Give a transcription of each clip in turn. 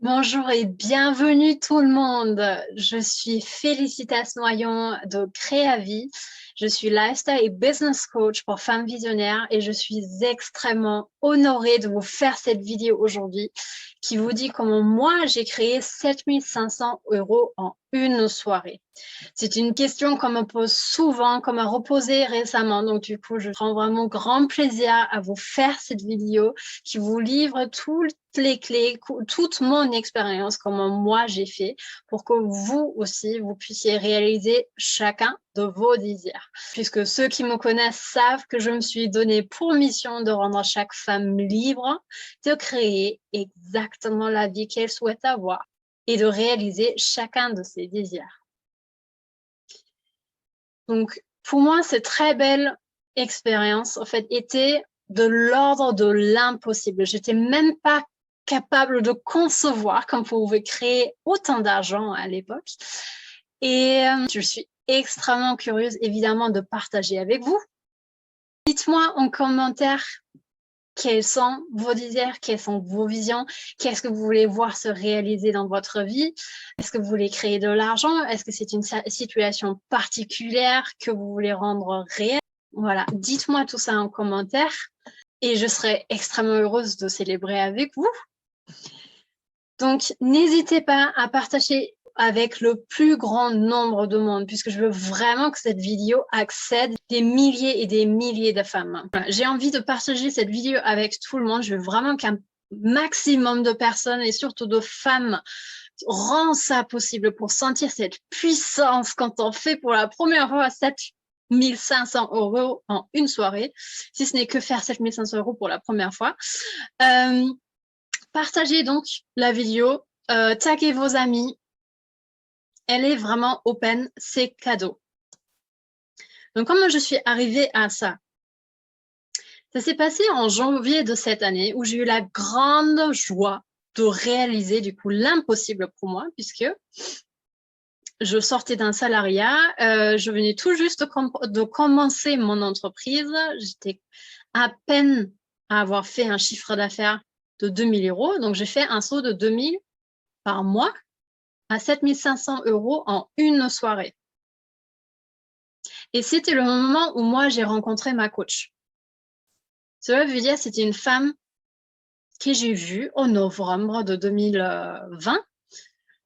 Bonjour et bienvenue tout le monde. Je suis Félicitas Noyon de Créavie. Je suis lifestyle et business coach pour femmes visionnaires et je suis extrêmement honorée de vous faire cette vidéo aujourd'hui qui vous dit comment moi j'ai créé 7 500 € en une soirée. C'est une question qu'on me pose souvent, qu'on m'a reposée récemment. Donc, du coup, je prends vraiment grand plaisir à vous faire cette vidéo qui vous livre toutes les clés, toute mon expérience, comment moi j'ai fait pour que vous aussi, vous puissiez réaliser chacun de vos désirs. Puisque ceux qui me connaissent savent que je me suis donné pour mission de rendre chaque femme libre de créer exactement la vie qu'elle souhaite avoir et de réaliser chacun de ses désirs. Donc, pour moi, cette très belle expérience, en fait, était de l'ordre de l'impossible. J'étais même pas capable de concevoir qu'on pouvait créer autant d'argent à l'époque. Et je suis extrêmement curieuse, évidemment, de partager avec vous. Dites-moi en commentaire quels sont vos désirs, quelles sont vos visions, qu'est-ce que vous voulez voir se réaliser dans votre vie? Est-ce que vous voulez créer de l'argent? Est-ce que c'est une situation particulière que vous voulez rendre réelle? Voilà, dites-moi tout ça en commentaire et je serai extrêmement heureuse de célébrer avec vous. Donc, n'hésitez pas à partager avec le plus grand nombre de monde, puisque je veux vraiment que cette vidéo accède des milliers et des milliers de femmes. Voilà, j'ai envie de partager cette vidéo avec tout le monde. Je veux vraiment qu'un maximum de personnes et surtout de femmes rend ça possible pour sentir cette puissance quand on fait pour la première fois 7 500 € en une soirée, si ce n'est que faire 7 500 € pour la première fois. Partagez donc la vidéo, taguez vos amis. Elle est vraiment open, c'est cadeau. Donc, comment je suis arrivée à ça? Ça s'est passé en janvier de cette année où j'ai eu la grande joie de réaliser du coup l'impossible pour moi puisque je sortais d'un salariat, je venais tout juste de commencer mon entreprise. J'étais à peine à avoir fait un chiffre d'affaires de 2 000 €. Donc, j'ai fait un saut de 2 000 par mois à 7 500 € en une soirée. Et c'était le moment où moi, j'ai rencontré ma coach. Cela veut dire que c'était une femme que j'ai vue en novembre de 2020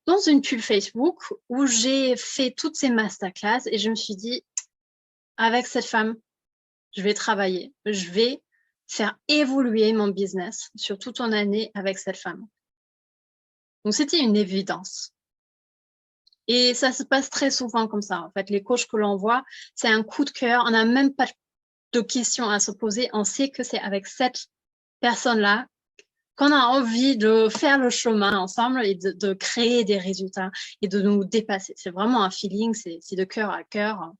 dans une pub Facebook où j'ai fait toutes ces masterclass et je me suis dit, avec cette femme, je vais travailler, je vais faire évoluer mon business sur toute une année avec cette femme. Donc, c'était une évidence. Et ça se passe très souvent comme ça. En fait, les coachs que l'on voit, c'est un coup de cœur. On n'a même pas de questions à se poser. On sait que c'est avec cette personne-là qu'on a envie de faire le chemin ensemble et de créer des résultats et de nous dépasser. C'est vraiment un feeling, c'est de cœur à cœur.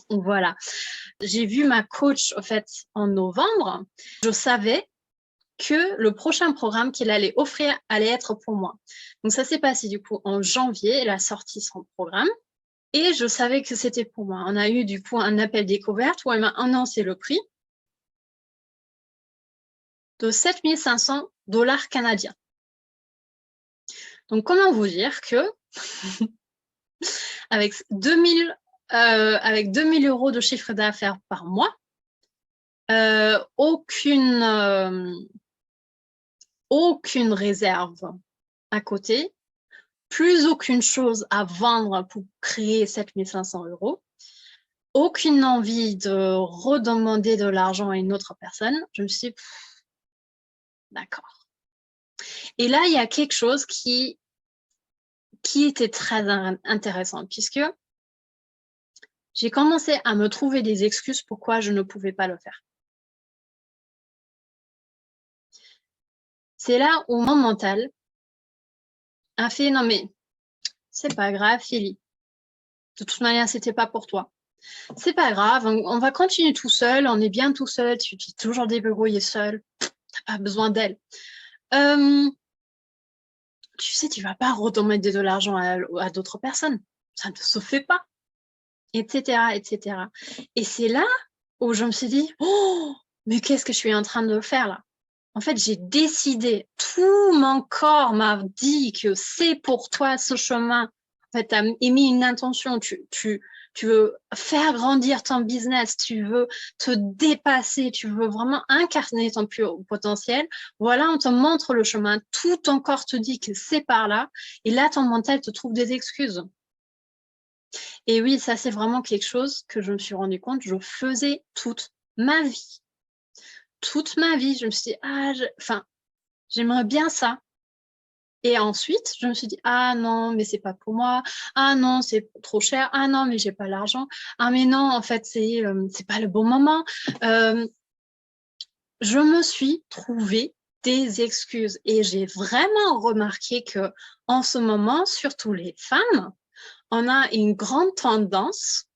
Voilà. J'ai vu ma coach, en fait, en novembre. Je savais que le prochain programme qu'il allait offrir allait être pour moi. Donc, ça s'est passé du coup en janvier. Elle a sorti son programme et je savais que c'était pour moi. On a eu du coup un appel découverte où elle m'a annoncé le prix de 7 500 $ canadiens. Donc, comment vous dire que avec 2 000 € de chiffre d'affaires par mois, aucune réserve à côté, plus aucune chose à vendre pour créer 7 500 €, aucune envie de redemander de l'argent à une autre personne, je me suis dit, d'accord. Et là, il y a quelque chose qui était très intéressant, puisque j'ai commencé à me trouver des excuses pourquoi je ne pouvais pas le faire. C'est là où mon mental a fait, non mais, c'est pas grave, Philly. De toute manière, c'était pas pour toi. C'est pas grave, on va continuer tout seul, on est bien tout seul, tu t'es toujours débrouillé seul, t'as pas besoin d'elle. Tu sais, tu vas pas redemander de l'argent à d'autres personnes, ça ne se fait pas, etc., etc. Et c'est là où je me suis dit, oh, mais qu'est-ce que je suis en train de faire là? En fait, j'ai décidé, tout mon corps m'a dit que c'est pour toi ce chemin. En fait, tu as émis une intention, tu veux faire grandir ton business, tu veux te dépasser, tu veux vraiment incarner ton plus haut potentiel. Voilà, on te montre le chemin, tout ton corps te dit que c'est par là, et là, ton mental te trouve des excuses. Et oui, ça, c'est vraiment quelque chose que je me suis rendu compte, je faisais toute ma vie. Toute ma vie, je me suis dit, j'aimerais bien ça. Et ensuite, je me suis dit, ah non, mais c'est pas pour moi. Ah non, c'est trop cher. Ah non, mais j'ai pas l'argent. Ah mais non, en fait, c'est pas le bon moment. Je me suis trouvé des excuses et j'ai vraiment remarqué que en ce moment, surtout les femmes, on a une grande tendance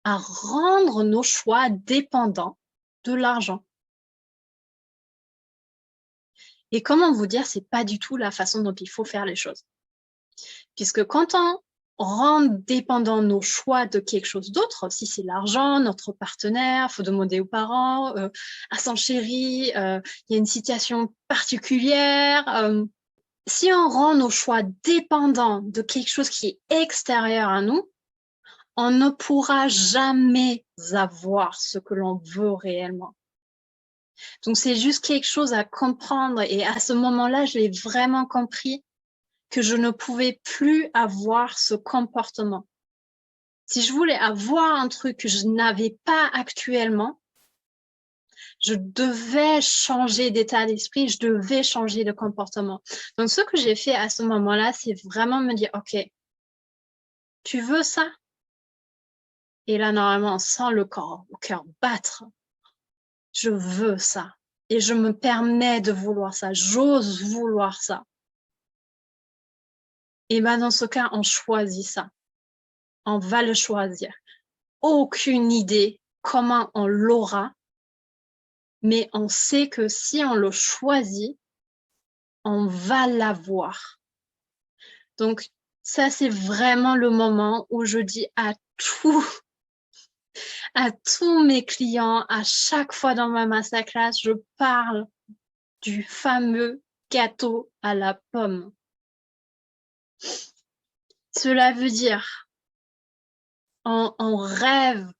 à rendre nos choix dépendants de l'argent. Et comment vous dire, c'est pas du tout la façon dont il faut faire les choses. Puisque quand on rend dépendant nos choix de quelque chose d'autre, si c'est l'argent, notre partenaire, faut demander aux parents, à son chéri, il y a une situation particulière. Si on rend nos choix dépendants de quelque chose qui est extérieur à nous, on ne pourra jamais avoir ce que l'on veut réellement. Donc, c'est juste quelque chose à comprendre. Et à ce moment-là, je l'ai vraiment compris que je ne pouvais plus avoir ce comportement. Si je voulais avoir un truc que je n'avais pas actuellement, je devais changer d'état d'esprit, je devais changer de comportement. Donc, ce que j'ai fait à ce moment-là, c'est vraiment me dire, OK, tu veux ça? Et là, normalement, on sent le cœur battre. Je veux ça. Et je me permets de vouloir ça. J'ose vouloir ça. Et ben, dans ce cas, on choisit ça. On va le choisir. Aucune idée comment on l'aura, mais on sait que si on le choisit, on va l'avoir. Donc, ça, c'est vraiment le moment où je dis à tous mes clients, à chaque fois dans ma masterclass, je parle du fameux gâteau à la pomme. Cela veut dire, on rêve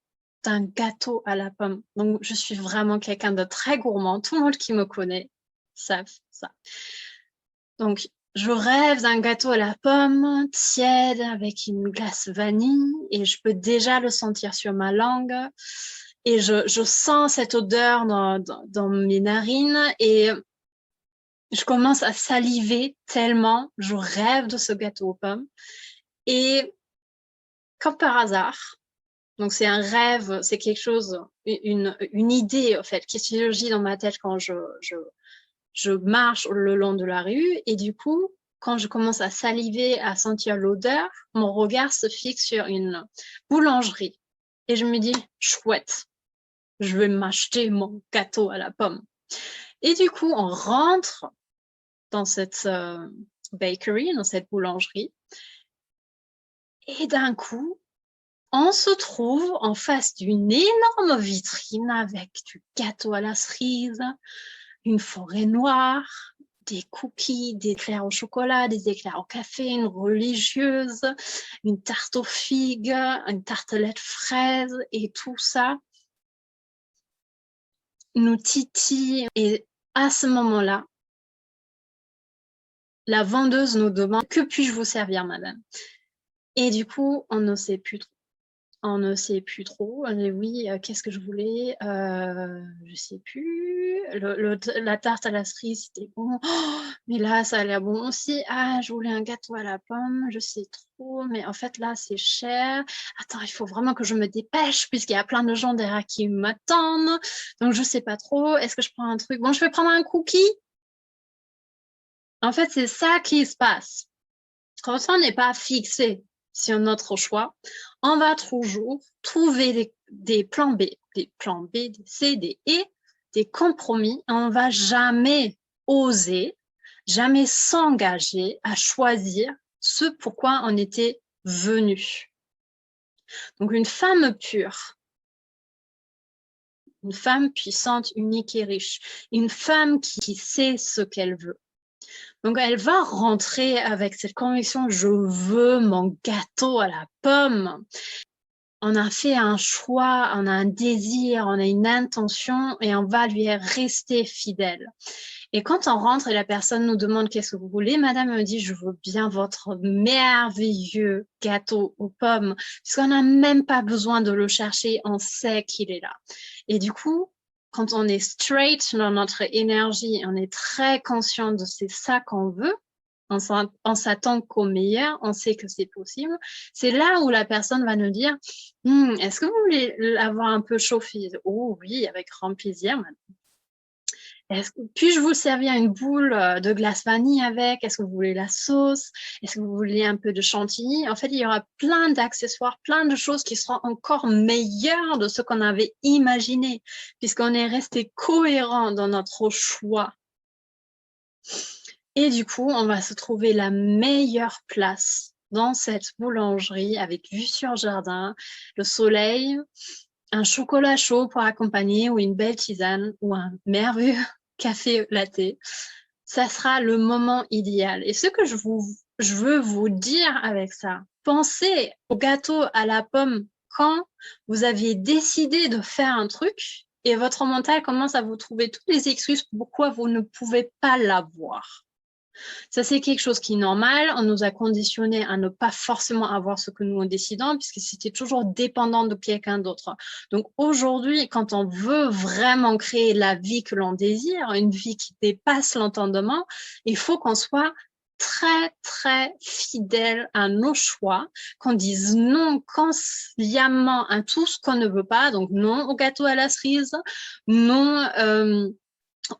d'un gâteau à la pomme. Donc, je suis vraiment quelqu'un de très gourmand. Tout le monde qui me connaît savent ça. Donc, je rêve d'un gâteau à la pomme tiède avec une glace vanille et je peux déjà le sentir sur ma langue. Et je sens cette odeur dans mes narines et je commence à saliver tellement je rêve de ce gâteau aux pommes. Et comme par hasard, donc c'est un rêve, c'est quelque chose, une idée en fait qui surgit dans ma tête quand je marche le long de la rue et du coup, quand je commence à saliver, à sentir l'odeur, mon regard se fixe sur une boulangerie et je me dis chouette, je vais m'acheter mon gâteau à la pomme. Et du coup, on rentre dans cette bakery, dans cette boulangerie et d'un coup, on se trouve en face d'une énorme vitrine avec du gâteau à la cerise, une forêt noire, des cookies, des éclairs au chocolat, des éclairs au café, une religieuse, une tarte aux figues, une tartelette fraise et tout ça nous titille. Et à ce moment-là, la vendeuse nous demande « Que puis-je vous servir, madame ?» Et du coup, on ne sait plus trop. On ne sait plus trop. Oui, qu'est-ce que je voulais? Je sais plus. La tarte à la cerise, c'était bon. Oh, mais là, ça a l'air bon aussi. Ah, je voulais un gâteau à la pomme. Je sais trop. Mais en fait, là, c'est cher. Attends, il faut vraiment que je me dépêche puisqu'il y a plein de gens derrière qui m'attendent. Donc, je sais pas trop. Est-ce que je prends un truc? Bon, je vais prendre un cookie. En fait, c'est ça qui se passe. Quand on n'est pas fixé sur notre choix, on va toujours trouver des plans B, des C, des E, des compromis. On ne va jamais oser, jamais s'engager à choisir ce pourquoi on était venu. Donc, une femme pure Une femme puissante, unique et riche. Une femme qui sait ce qu'elle veut. Donc, elle va rentrer avec cette conviction, je veux mon gâteau à la pomme. On a fait un choix, on a un désir, on a une intention et on va lui rester fidèle. Et quand on rentre et la personne nous demande qu'est-ce que vous voulez, madame me dit, je veux bien votre merveilleux gâteau aux pommes, puisqu'on n'a même pas besoin de le chercher, on sait qu'il est là. Et du coup, quand on est straight dans notre énergie, on est très conscient de c'est ça qu'on veut, on s'attend qu'au meilleur, on sait que c'est possible. C'est là où la personne va nous dire, est-ce que vous voulez l'avoir un peu chauffé? Oh oui, avec grand plaisir, madame. Puis-je vous servir une boule de glace vanille avec? Est-ce que vous voulez la sauce? Est-ce que vous voulez un peu de chantilly? En fait, il y aura plein d'accessoires, plein de choses qui seront encore meilleures de ce qu'on avait imaginé, puisqu'on est resté cohérent dans notre choix. Et du coup, on va se trouver la meilleure place dans cette boulangerie avec vue sur le jardin, le soleil, un chocolat chaud pour accompagner ou une belle tisane ou un merveilleux café latte. Ça sera le moment idéal. Et ce que je veux vous dire avec ça, pensez au gâteau à la pomme quand vous aviez décidé de faire un truc et votre mental commence à vous trouver toutes les excuses pourquoi vous ne pouvez pas l'avoir. Ça, c'est quelque chose qui est normal. On nous a conditionnés à ne pas forcément avoir ce que nous décidons, puisque c'était toujours dépendant de quelqu'un d'autre. Donc aujourd'hui, quand on veut vraiment créer la vie que l'on désire, une vie qui dépasse l'entendement, il faut qu'on soit très, très fidèle à nos choix, qu'on dise non consciemment à tout ce qu'on ne veut pas, donc non au gâteau à la cerise, non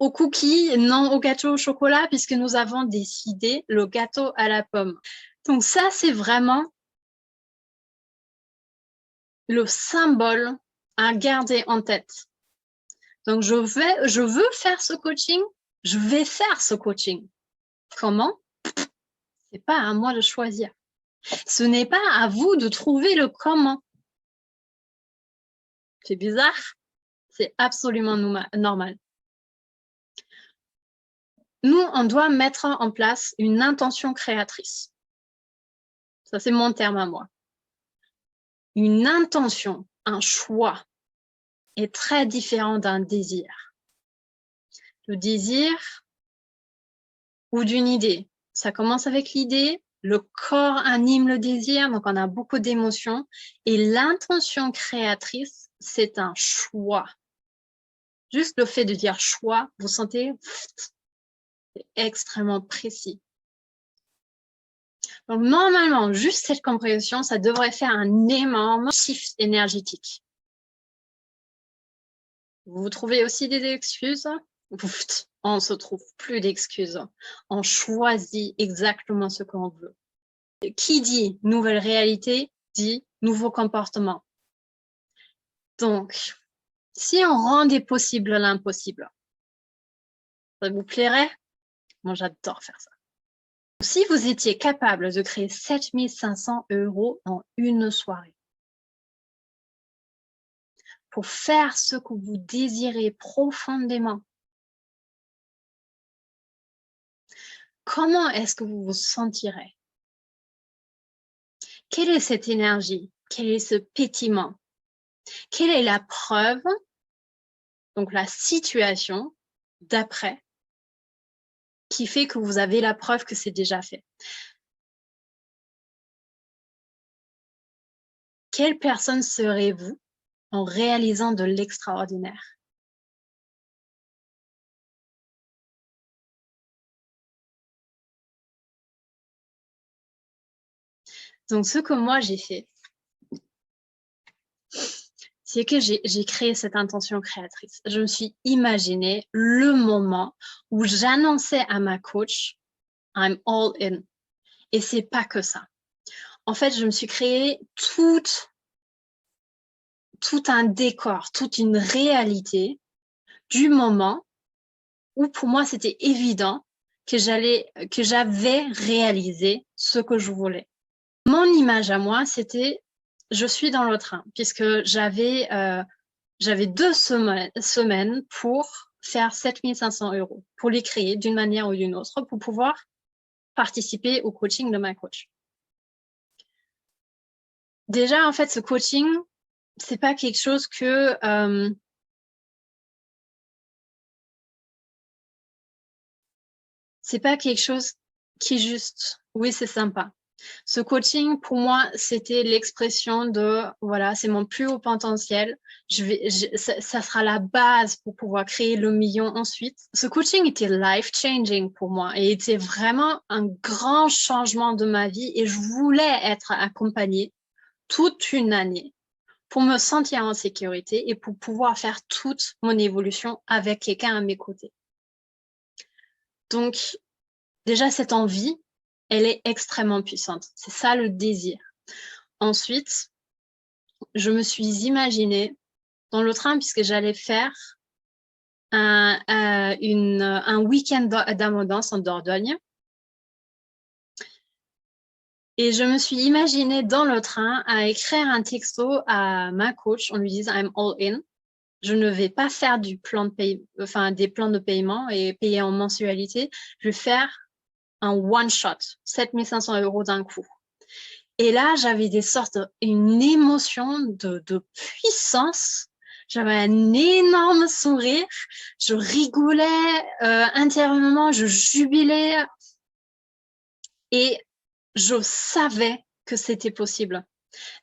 aux cookies, non au gâteau au chocolat, puisque nous avons décidé le gâteau à la pomme. Donc ça, c'est vraiment le symbole à garder en tête. Donc je veux faire ce coaching, je vais faire ce coaching. Comment? C'est pas à moi de choisir. Ce n'est pas à vous de trouver le comment. C'est bizarre? C'est absolument normal. Nous, on doit mettre en place une intention créatrice. Ça, c'est mon terme à moi. Une intention, un choix est très différent d'un désir. Le désir ou d'une idée, ça commence avec l'idée, le corps anime le désir, donc on a beaucoup d'émotions. Et l'intention créatrice, c'est un choix. Juste le fait de dire choix, vous sentez, c'est extrêmement précis. Donc, normalement, juste cette compréhension, ça devrait faire un énorme shift énergétique. Vous trouvez aussi des excuses? On ne se trouve plus d'excuses. On choisit exactement ce qu'on veut. Qui dit nouvelle réalité, dit nouveau comportement. Donc, si on rendait possible l'impossible, ça vous plairait? Moi, j'adore faire ça. Si vous étiez capable de créer 7 500 € en une soirée, pour faire ce que vous désirez profondément, comment est-ce que vous vous sentirez? Quelle est cette énergie? Quel est ce pétillement? Quelle est la preuve, donc la situation d'après, qui fait que vous avez la preuve que c'est déjà fait? Quelle personne serez-vous en réalisant de l'extraordinaire? Donc, ce que moi j'ai fait, c'est que j'ai créé cette intention créatrice. Je me suis imaginé le moment où j'annonçais à ma coach, I'm all in. Et c'est pas que ça. En fait, je me suis créé tout un décor, toute une réalité du moment où pour moi c'était évident que j'avais réalisé ce que je voulais. Mon image à moi, c'était je suis dans le train, puisque j'avais j'avais 2 semaines pour faire 7 500 €, pour les créer d'une manière ou d'une autre, pour pouvoir participer au coaching de ma coach. Déjà, en fait, ce coaching, c'est pas quelque chose que c'est pas quelque chose qui est juste. Oui, c'est sympa. Ce coaching, pour moi, c'était l'expression de, voilà, c'est mon plus haut potentiel. Ça sera la base pour pouvoir créer le million ensuite. Ce coaching était life-changing pour moi et était vraiment un grand changement de ma vie et je voulais être accompagnée toute une année pour me sentir en sécurité et pour pouvoir faire toute mon évolution avec quelqu'un à mes côtés. Donc, déjà, cette envie, elle est extrêmement puissante. C'est ça le désir. Ensuite, je me suis imaginée dans le train puisque j'allais faire un week-end d'abondance en Dordogne. Et je me suis imaginée dans le train à écrire un texto à ma coach en lui disant « I'm all in ». Je ne vais pas faire des plans de paiement et payer en mensualité. Je vais faire un one-shot, 7 500 € d'un coup. Et là, j'avais une émotion de puissance. J'avais un énorme sourire. Je rigolais intérieurement, je jubilais. Et je savais que c'était possible.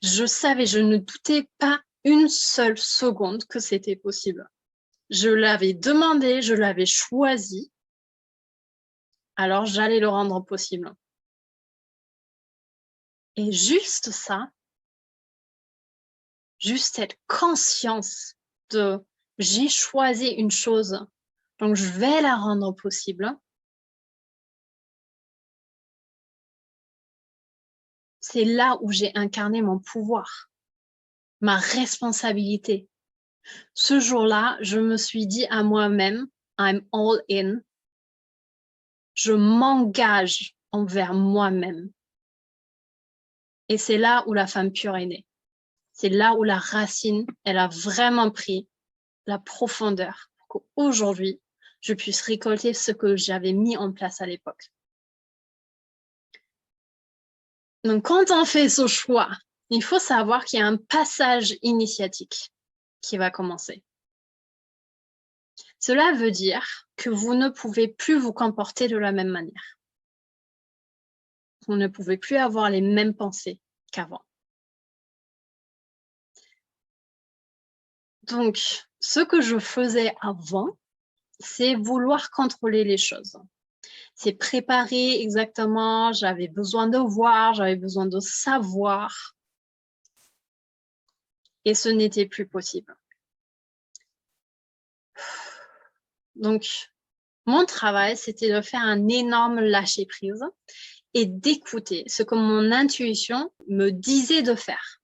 Je savais, je ne doutais pas une seule seconde que c'était possible. Je l'avais demandé, je l'avais choisi. Alors, j'allais le rendre possible. Et juste ça, juste cette conscience de j'ai choisi une chose, donc je vais la rendre possible. C'est là où j'ai incarné mon pouvoir, ma responsabilité. Ce jour-là, je me suis dit à moi-même, I'm all in. Je m'engage envers moi-même. Et c'est là où la femme pure est née. C'est là où la racine, elle a vraiment pris la profondeur pour qu'aujourd'hui, je puisse récolter ce que j'avais mis en place à l'époque. Donc, quand on fait ce choix, il faut savoir qu'il y a un passage initiatique qui va commencer. Cela veut dire que vous ne pouvez plus vous comporter de la même manière. Vous ne pouvez plus avoir les mêmes pensées qu'avant. Donc, ce que je faisais avant, c'est vouloir contrôler les choses. C'est préparer exactement, j'avais besoin de voir, j'avais besoin de savoir. Et ce n'était plus possible. Donc, mon travail, c'était de faire un énorme lâcher-prise et d'écouter ce que mon intuition me disait de faire.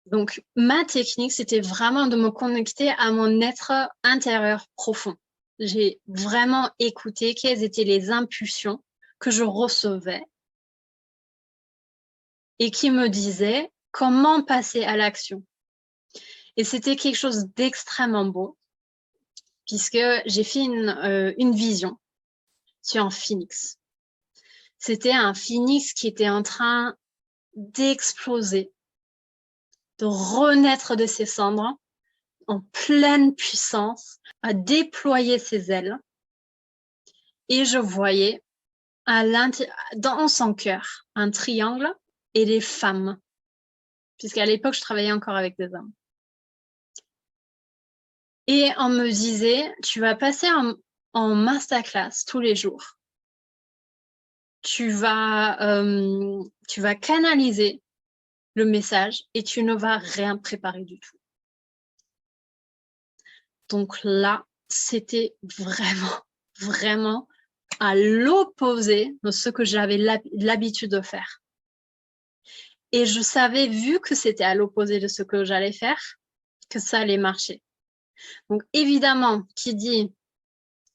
Donc, ma technique, c'était vraiment de me connecter à mon être intérieur profond. J'ai vraiment écouté quelles étaient les impulsions que je recevais et qui me disaient comment passer à l'action. Et c'était quelque chose d'extrêmement beau, puisque j'ai fait une vision sur un phénix. C'était un phénix qui était en train d'exploser, de renaître de ses cendres en pleine puissance, à déployer ses ailes. Et je voyais dans son cœur un triangle et des femmes, puisqu'à l'époque, je travaillais encore avec des hommes. Et on me disait, tu vas passer en masterclass tous les jours. Tu vas canaliser le message et tu ne vas rien préparer du tout. Donc là, c'était vraiment à l'opposé de ce que j'avais l'habitude de faire. Et je savais, vu que c'était à l'opposé de ce que j'allais faire, que ça allait marcher. Donc évidemment, qui dit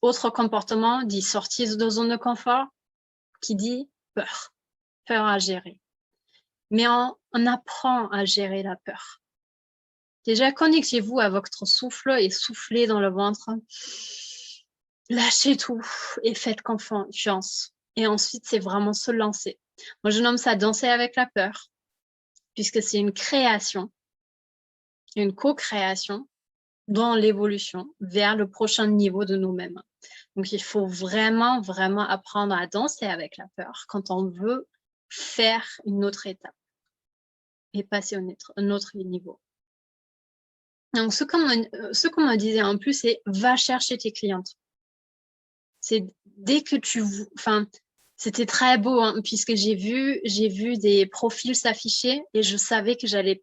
autre comportement, dit sortie de zone de confort, qui dit peur à gérer. mais on apprend à gérer la peur. Déjà, connectez-vous à votre souffle et soufflez dans le ventre. Lâchez tout et faites confiance. Et ensuite, c'est vraiment se lancer. Moi, je nomme ça danser avec la peur, puisque c'est une création, une co-création dans l'évolution vers le prochain niveau de nous-mêmes. Donc, il faut vraiment, vraiment apprendre à danser avec la peur quand on veut faire une autre étape et passer à un autre niveau. Donc, ce qu'on me disait en plus, c'est va chercher tes clientes. C'est dès que enfin, c'était très beau, hein, puisque j'ai vu des profils s'afficher et je savais que j'allais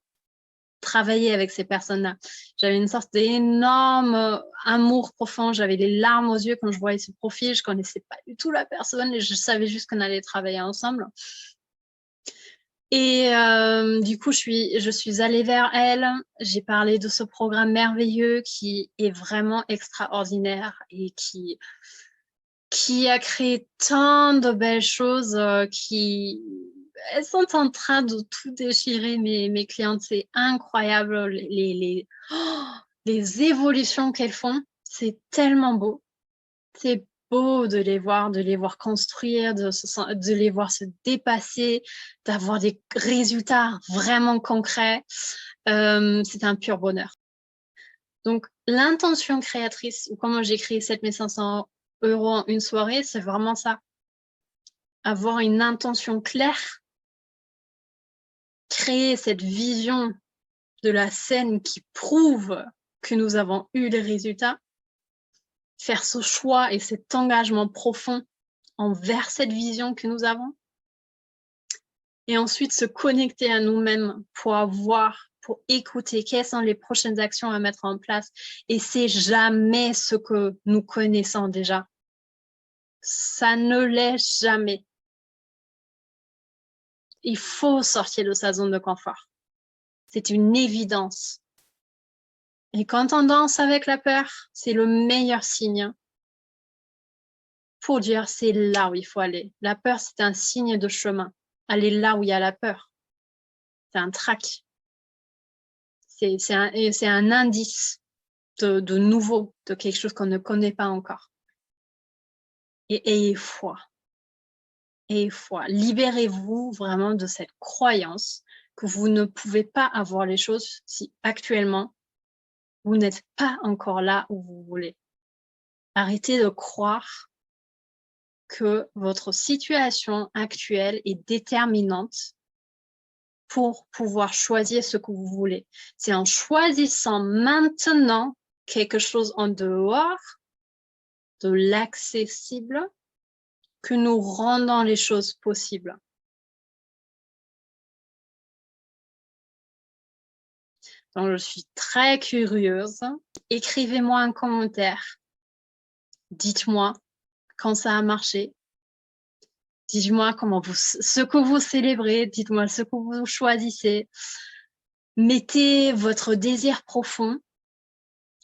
travailler avec ces personnes-là. J'avais une sorte d'énorme amour profond, j'avais les larmes aux yeux quand je voyais ce profil, je connaissais pas du tout la personne et je savais juste qu'on allait travailler ensemble. Et du coup, je suis allée vers elle, j'ai parlé de ce programme merveilleux qui est vraiment extraordinaire et qui a créé tant de belles choses elles sont en train de tout déchirer, mes clientes. C'est incroyable les évolutions qu'elles font. C'est tellement beau. C'est beau de les voir construire, de les voir se dépasser, d'avoir des résultats vraiment concrets. C'est un pur bonheur. Donc, l'intention créatrice, ou comment j'ai créé 7500 € en une soirée, c'est vraiment ça. Avoir une intention claire, créer cette vision de la scène qui prouve que nous avons eu les résultats, faire ce choix et cet engagement profond envers cette vision que nous avons, et ensuite se connecter à nous-mêmes pour écouter quelles sont les prochaines actions à mettre en place. Et c'est jamais ce que nous connaissons déjà. Ça ne l'est jamais. Il faut sortir de sa zone de confort. C'est une évidence. Et quand on danse avec la peur, c'est le meilleur signe pour dire c'est là où il faut aller. La peur, c'est un signe de chemin. Aller là où il y a la peur. C'est un track. C'est un indice de nouveau, de quelque chose qu'on ne connaît pas encore. Et ayez foi. Ayez foi. Libérez-vous vraiment de cette croyance que vous ne pouvez pas avoir les choses si actuellement, vous n'êtes pas encore là où vous voulez. Arrêtez de croire que votre situation actuelle est déterminante pour pouvoir choisir ce que vous voulez. C'est en choisissant maintenant quelque chose en dehors de l'accessible que nous rendons les choses possibles. Donc, je suis très curieuse. Écrivez-moi un commentaire. Dites-moi quand ça a marché. Dites-moi ce que vous célébrez. Dites-moi ce que vous choisissez. Mettez votre désir profond.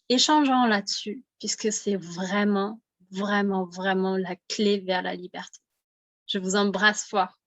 Échangeons là-dessus, puisque c'est vraiment, vraiment, vraiment la clé vers la liberté. Je vous embrasse fort.